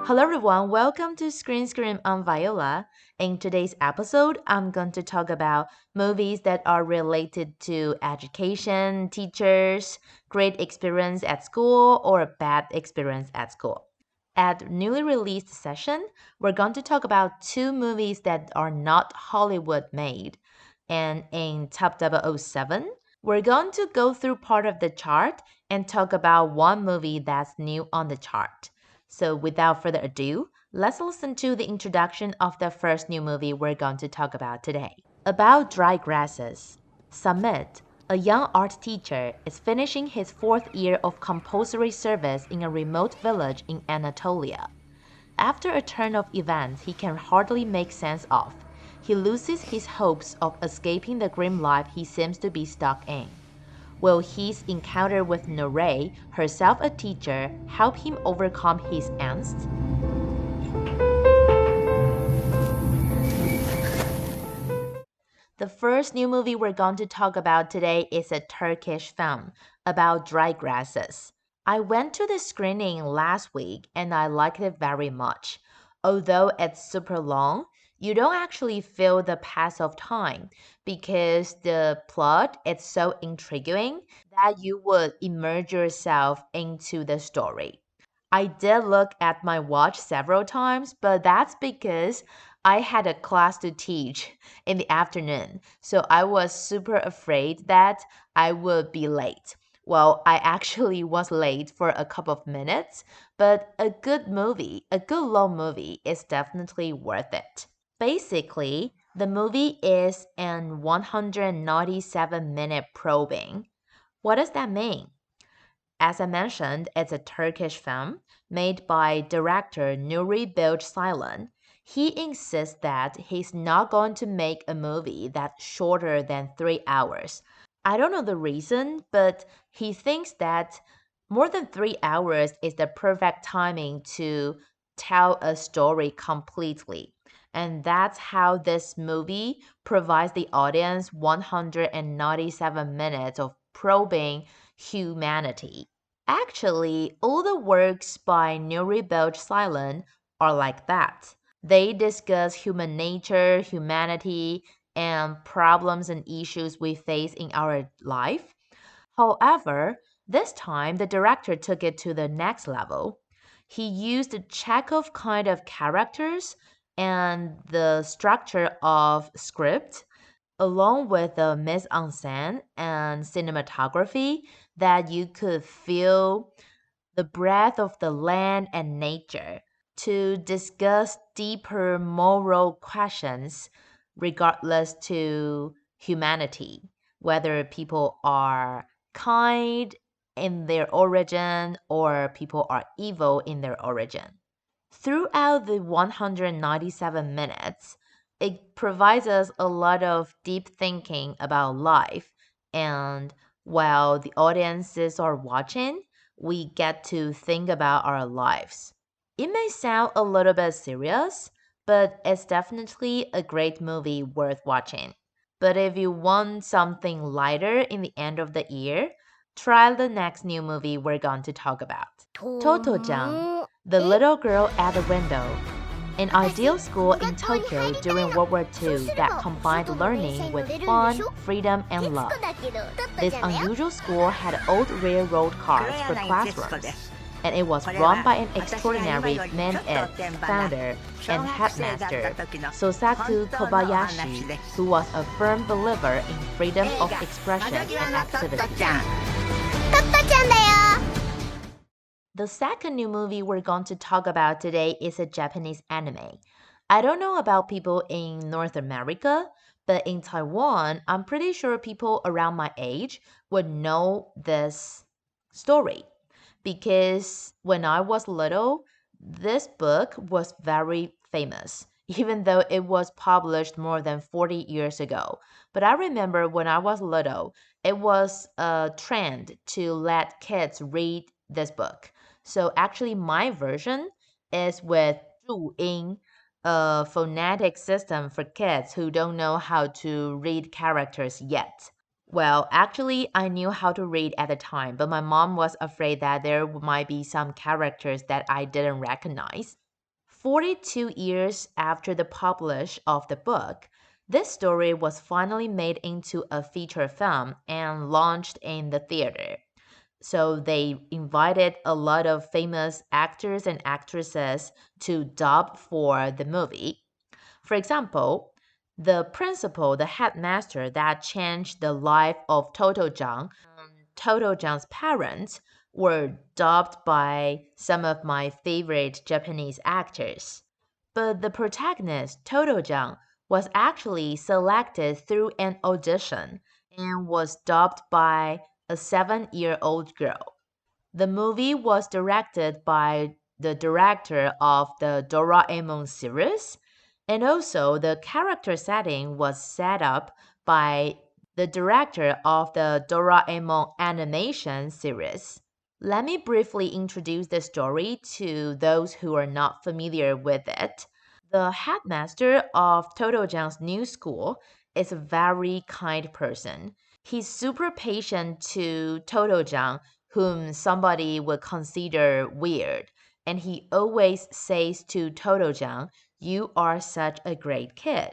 Hello everyone, welcome to Screen Scream. I'm Viola. In today's episode, I'm going to talk about movies that are related to education, teachers, great experience at school, or a bad experience at school. At newly released session, we're going to talk about two movies that are not Hollywood made. And in Top 007, we're going to go through part of the chart and talk about one movie that's new on the chart. So without further ado, let's listen to the introduction of the first new movie we're going to talk about today. About dry grasses. Samit, a young art teacher, is finishing his fourth year of compulsory service in a remote village in Anatolia. After a turn of events he can hardly make sense of, he loses his hopes of escaping the grim life he seems to be stuck in. Will his encounter with Nore, herself a teacher, help him overcome his angst? The first new movie we're going to talk about today is a Turkish film about dry grasses. I went to the screening last week and I liked it very much. Although it's super long, you don't actually feel the pass of time because the plot is so intriguing that you would immerse yourself into the story. I did look at my watch several times, but that's because I had a class to teach in the afternoon, so I was super afraid that I would be late. Well, I actually was late for a couple of minutes, but a good long movie is definitely worth it. Basically, the movie is an 197-minute probing. What does that mean? As I mentioned, it's a Turkish film made by director Nuri Bilge Ceylan. He insists that he's not going to make a movie that's shorter than 3 hours. I don't know the reason, but he thinks that more than 3 hours is the perfect timing to tell a story completely. And that's how this movie provides the audience 197 minutes of probing humanity. Actually, all the works by Nuri Bilge Ceylan are like that. They discuss human nature, humanity, and problems and issues we face in our life. However, this time the director took it to the next level. He used the Chekhov kind of characters and the structure of script along with the mise en scène and cinematography that you could feel the breath of the land and nature to discuss deeper moral questions regardless to humanity, whether people are kind in their origin or people are evil in their origin. Throughout the 197 minutes, it provides us a lot of deep thinking about life. And while the audiences are watching, we get to think about our lives. It may sound a little bit serious, but it's definitely a great movie worth watching. But if you want something lighter in the end of the year, try the next new movie we're going to talk about. Totto Chan, the little girl at the window. An ideal school in Tokyo during World War II that combined learning with fun, freedom, and love. This unusual school had old railroad cars for classrooms, and it was run by an extraordinary man-ed founder and headmaster, Sosaku Kobayashi, who was a firm believer in freedom of expression and activity. The second new movie we're going to talk about today is a Japanese anime. I don't know about people in North America, but in Taiwan, I'm pretty sure people around my age would know this story. Because when I was little, this book was very famous, even though it was published more than 40 years ago. But I remember when I was little, it was a trend to let kids read this book. So actually, my version is with 注音, a phonetic system for kids who don't know how to read characters yet. Well, actually, I knew how to read at the time, but my mom was afraid that there might be some characters that I didn't recognize. 42 years after the publish of the book, this story was finally made into a feature film and launched in the theater. So they invited a lot of famous actors and actresses to dub for the movie. For example, the principal, the headmaster that changed the life of Totto Chan, Totto Chan's parents were dubbed by some of my favorite Japanese actors. But the protagonist, Totto Chan, was actually selected through an audition and was dubbed by a 7-year-old girl. The movie was directed by the director of the Doraemon series, and also the character setting was set up by the director of the Doraemon animation series. Let me briefly introduce the story to those who are not familiar with it. The headmaster of Toto-jan's new school is a very kind person. He's super patient to Toto-jan, whom somebody would consider weird, and he always says to Toto-jan, "You are such a great kid."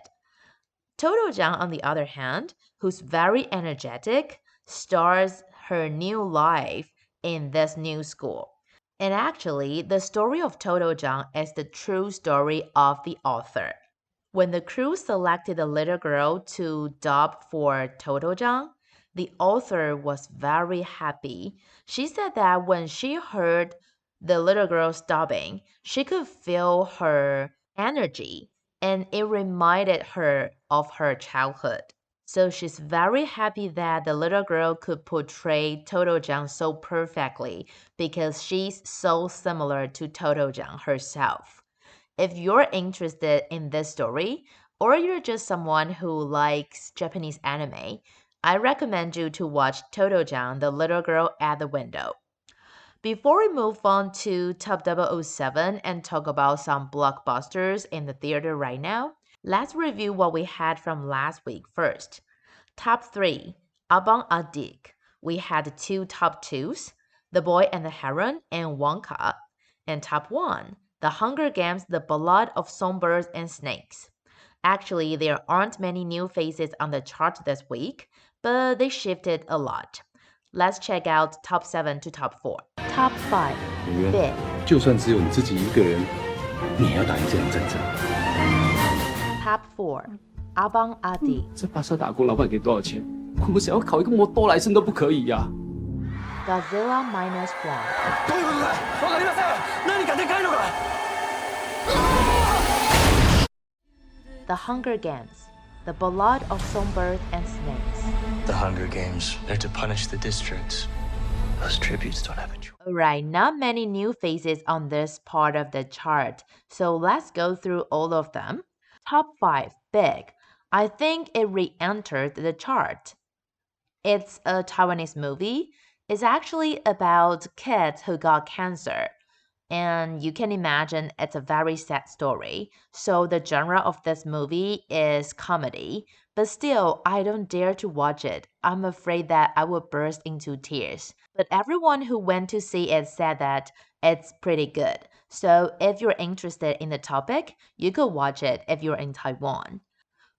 Toto-jan, on the other hand, who's very energetic, starts her new life in this new school. And actually, the story of Toto-jan is the true story of the author. When the crew selected the little girl to dub for Toto-jan, the author was very happy. She said that when she heard the little girl's dubbing, she could feel her energy and it reminded her of her childhood. So she's very happy that the little girl could portray Toto-jan so perfectly because she's so similar to Toto-jan herself. If you're interested in this story, or you're just someone who likes Japanese anime, I recommend you to watch Toto-jan, the little girl at the window. Before we move on to Top 007 and talk about some blockbusters in the theater right now, let's review what we had from last week first. Top 3, Abang Adik. We had two top 2s, The Boy and the Heron and Wonka. And top 1, The Hunger Games, The Blood of Songbirds and Snakes. Actually, there aren't many new faces on the chart this week, but they shifted a lot. Let's check out top 7 to top 4. Top 5, 演员 Big. 就算只有你自己一个人，你也要打赢这场战争。 Top 4, Abang Adi. 这巴萨打工老板给多少钱？我们想要考一个摩多来生都不可以呀、Godzilla Minus One. どういうことだ？わかりません。何かでかいのか？ The Hunger Games, The Blood of Songbirds and Snakes. The Hunger Games are to punish the districts. Those tributes don't have a choice. Alright, not many new faces on this part of the chart, so let's go through all of them. Top 5, Big. I think it re-entered the chart. It's a Taiwanese movie. It's actually about kids who got cancer. And you can imagine it's a very sad story. So the genre of this movie is comedy. But still, I don't dare to watch it. I'm afraid that I will burst into tears. But everyone who went to see it said that it's pretty good. So if you're interested in the topic, you could watch it if you're in Taiwan.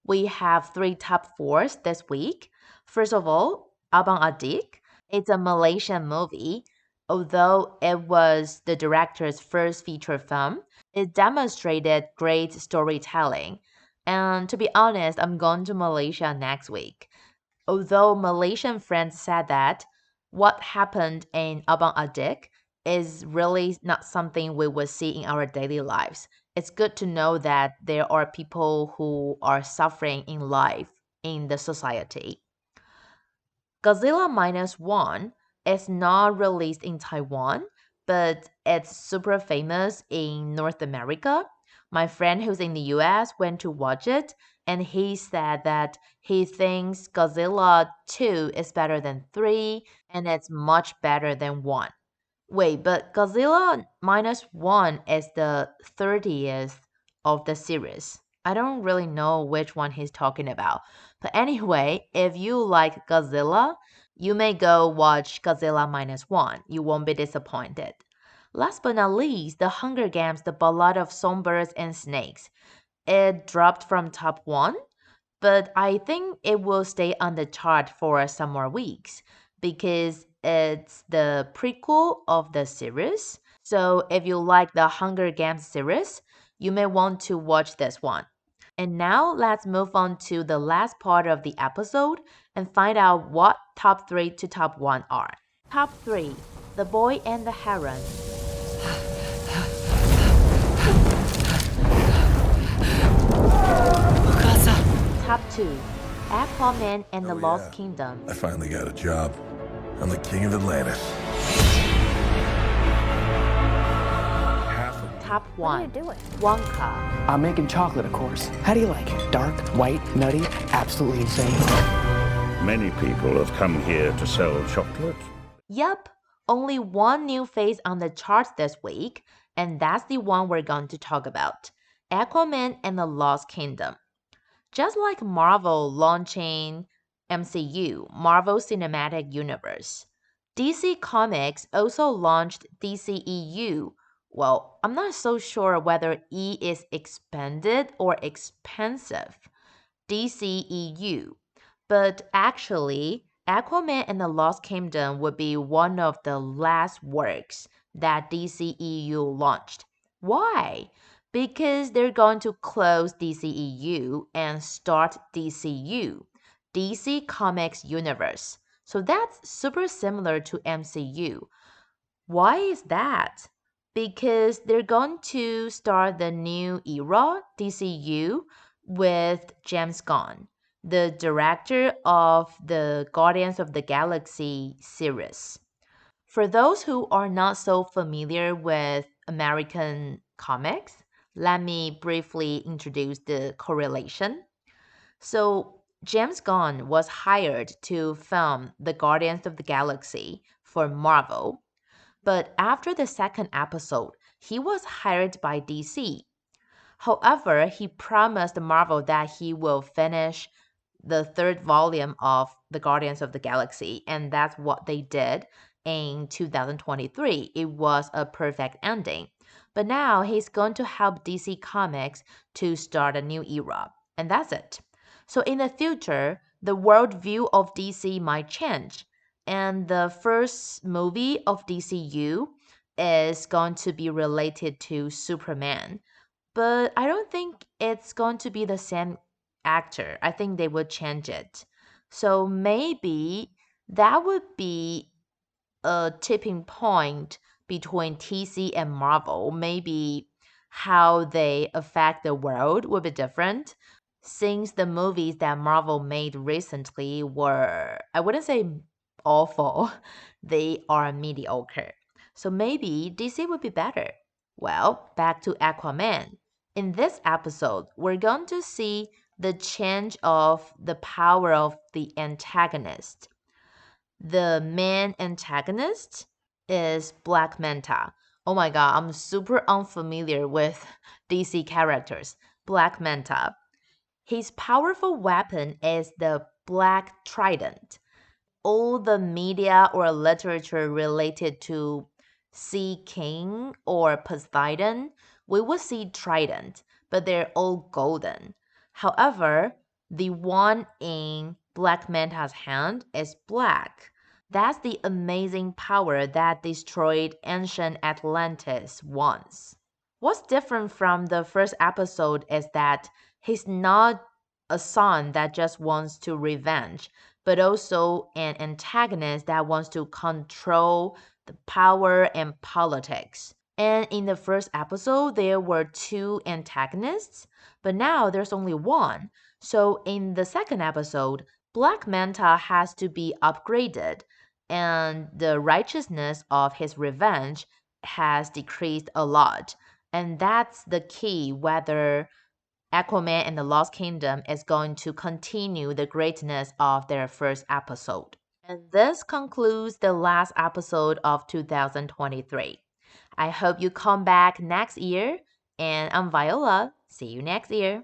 We have 3 top 4s this week. First of all, Abang Adik. It's a Malaysian movie. Although it was the director's first feature film, it demonstrated great storytelling. And to be honest, I'm going to Malaysia next week. Although Malaysian friends said that what happened in Abang Adik is really not something we would see in our daily lives. It's good to know that there are people who are suffering in life in the society. Godzilla Minus One is not released in Taiwan, but it's super famous in North America. My friend who's in the US went to watch it, and he said that he thinks Godzilla 2 is better than 3, and it's much better than 1. Wait, but Godzilla Minus One is the 30th of the series. I don't really know which one he's talking about. But anyway, if you like Godzilla, you may go watch Godzilla Minus One. You won't be disappointed. Last but not least, The Hunger Games, The Ballad of Songbirds and Snakes. It dropped from top 1, but I think it will stay on the chart for some more weeks because it's the prequel of the series. So if you like the Hunger Games series, you may want to watch this one. And now let's move on to the last part of the episode and find out what top 3 to top 1 are. Top 3, The Boy and the Heron. Top 2, Aquaman and the Lost Kingdom. I finally got a job. I'm the king of Atlantis. Top 1, Wonka. I'm making chocolate, of course. How do you like it? Dark, white, nutty, absolutely insane. Many people have come here to sell chocolate. Yup, only one new face on the charts this week, and that's the one we're going to talk about. Aquaman and the Lost Kingdom. Just like Marvel launching MCU, Marvel Cinematic Universe, DC Comics also launched DCEU. Well, I'm not so sure whether E is expanded or expansive. DCEU. But actually, Aquaman and the Lost Kingdom would be one of the last works that DCEU launched. Why? Because they're going to close DCEU and start DCU, DC Comics Universe. So that's super similar to MCU. Why is that? Because they're going to start the new era, DCU, with James Gunn, the director of the Guardians of the Galaxy series. For those who are not so familiar with American comics, let me briefly introduce the correlation. So, James Gunn was hired to film the Guardians of the Galaxy for Marvel, but after the second episode, he was hired by DC. However, he promised Marvel that he will finish the third volume of the Guardians of the Galaxy, and that's what they did in 2023. It was a perfect ending. But now he's going to help DC Comics to start a new era, and that's it. So in the future, the worldview of DC might change, and the first movie of DCU is going to be related to Superman. But I don't think it's going to be the same actor. I think they would change it. So maybe that would be a tipping point between TC and Marvel. Maybe how they affect the world will be different since the movies that Marvel made recently were, I wouldn't say awful, they are mediocre. So maybe DC would be better. Well, back to Aquaman. In this episode, we're going to see the change of the power of the antagonist. The main antagonist is Black Manta. Oh my god, I'm super unfamiliar with DC characters. Black Manta. His powerful weapon is the Black Trident. All the media or literature related to Sea King or Poseidon, we will see trident, but they're all golden. However, the one in Black Manta's hand is black. That's the amazing power that destroyed ancient Atlantis once. What's different from the first episode is that he's not a son that just wants to revenge, but also an antagonist that wants to control the power and politics. And in the first episode, there were two antagonists, but now there's only one. So in the second episode, Black Manta has to be upgraded, and the righteousness of his revenge has decreased a lot. And that's the key whether Aquaman and the Lost Kingdom is going to continue the greatness of their first episode. And this concludes the last episode of 2023. I hope you come back next year. And I'm Viola. See you next year.